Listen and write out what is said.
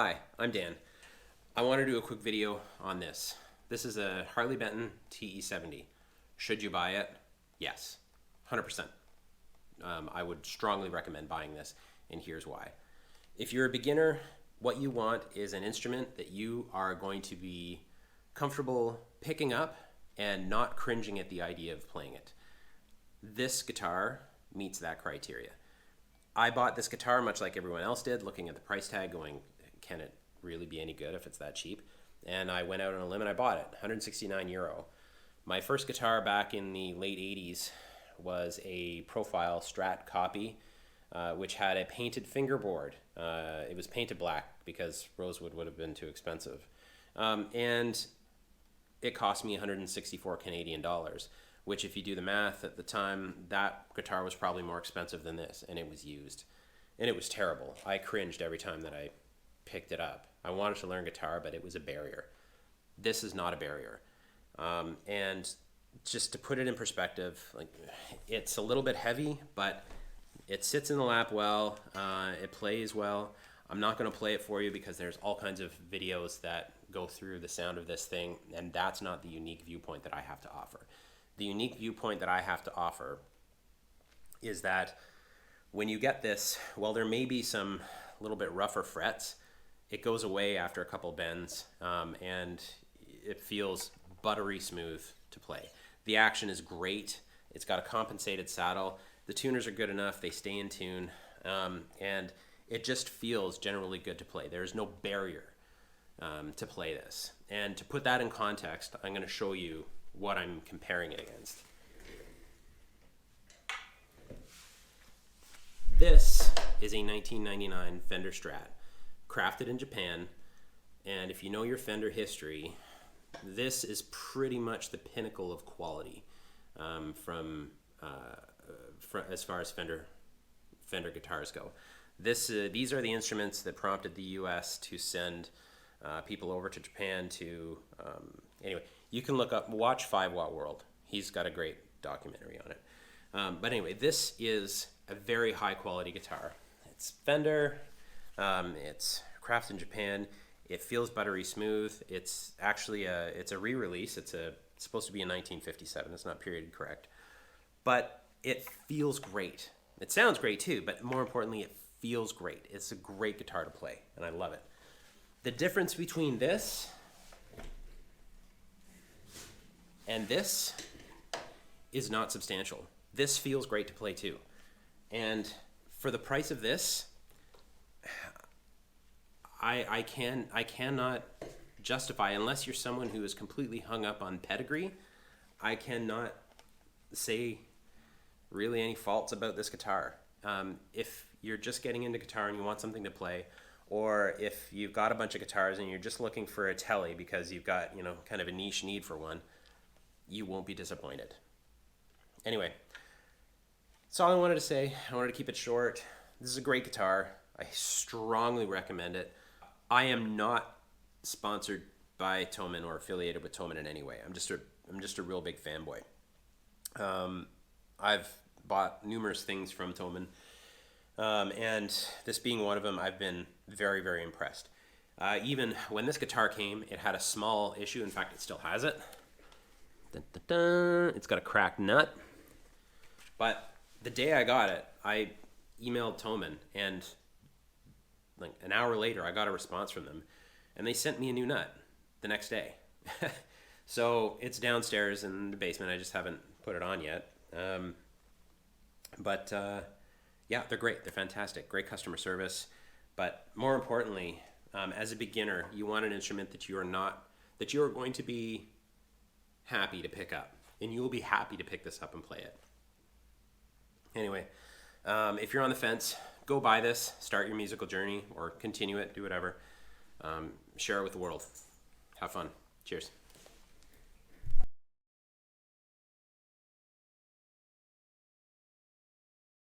Hi, I'm Dan. I want to do a quick video on this. This is a Harley Benton TE-70. Should you buy it? Yes, 100%. I would strongly recommend buying this, and here's why. If you're a beginner, what you want is an instrument that you are going to be comfortable picking up and not cringing at the idea of playing it. This guitar meets that criteria. I bought this guitar much like everyone else did, looking at the price tag going, can it really be any good if it's that cheap? And I went out on a limb and I bought it, €169. My first guitar back in the late 80s was a profile Strat copy, which had a painted fingerboard. It was painted black because rosewood would have been too expensive. And it cost me 164 Canadian dollars, which if you do the math at the time, that guitar was probably more expensive than this, and it was used. And it was terrible. I cringed every time that I picked it up. I wanted to learn guitar, but it was a barrier. This is not a barrier. And just to put it in perspective, like, it's a little bit heavy, but it sits in the lap well. It plays well. I'm not going to play it for you because there's all kinds of videos that go through the sound of this thing, and that's not the unique viewpoint that I have to offer. The unique viewpoint that I have to offer is that when you get this, while there may be some little bit rougher frets, it goes away after a couple bends, and it feels buttery smooth to play. The action is great. It's got a compensated saddle. The tuners are good enough. They stay in tune, and it just feels generally good to play. There's no barrier to play this. And to put that in context, I'm going to show you what I'm comparing it against. This is a 1999 Fender Strat, crafted in Japan, and if you know your Fender history, this is pretty much the pinnacle of quality from as far as Fender guitars go. These are the instruments that prompted the U.S. to send people over to Japan to anyway. You can watch 5 Watt World. He's got a great documentary on it. But anyway, this is a very high quality guitar. It's Fender. It's crafted in Japan. It feels buttery smooth. It's actually it's a re-release. It's supposed to be a 1957. It's not period correct, but it feels great. It sounds great too, but more importantly, it feels great. It's a great guitar to play, and I love it. The difference between this and this is not substantial. This feels great to play too. And for the price of this, I cannot justify, unless you're someone who is completely hung up on pedigree, I cannot say really any faults about this guitar. If you're just getting into guitar and you want something to play, or if you've got a bunch of guitars and you're just looking for a telly because you've got, kind of a niche need for one, you won't be disappointed. Anyway, that's all I wanted to say. I wanted to keep it short. This is a great guitar. I strongly recommend it. I am not sponsored by Thomann or affiliated with Thomann in any way. I'm just a real big fanboy. I've bought numerous things from Thomann, and this being one of them, I've been very, very impressed. Even when this guitar came, it had a small issue. In fact, it still has it. Dun, dun, dun. It's got a cracked nut. But the day I got it, I emailed Thomann, and like an hour later, I got a response from them, and they sent me a new nut the next day. So it's downstairs in the basement. I just haven't put it on yet. But yeah, they're great. They're fantastic. Great customer service. But more importantly, as a beginner, you want an instrument that you are going to be happy to pick up, and you will be happy to pick this up and play it. Anyway, if you're on the fence, go buy this, start your musical journey, or continue it, do whatever. Share it with the world. Have fun. Cheers.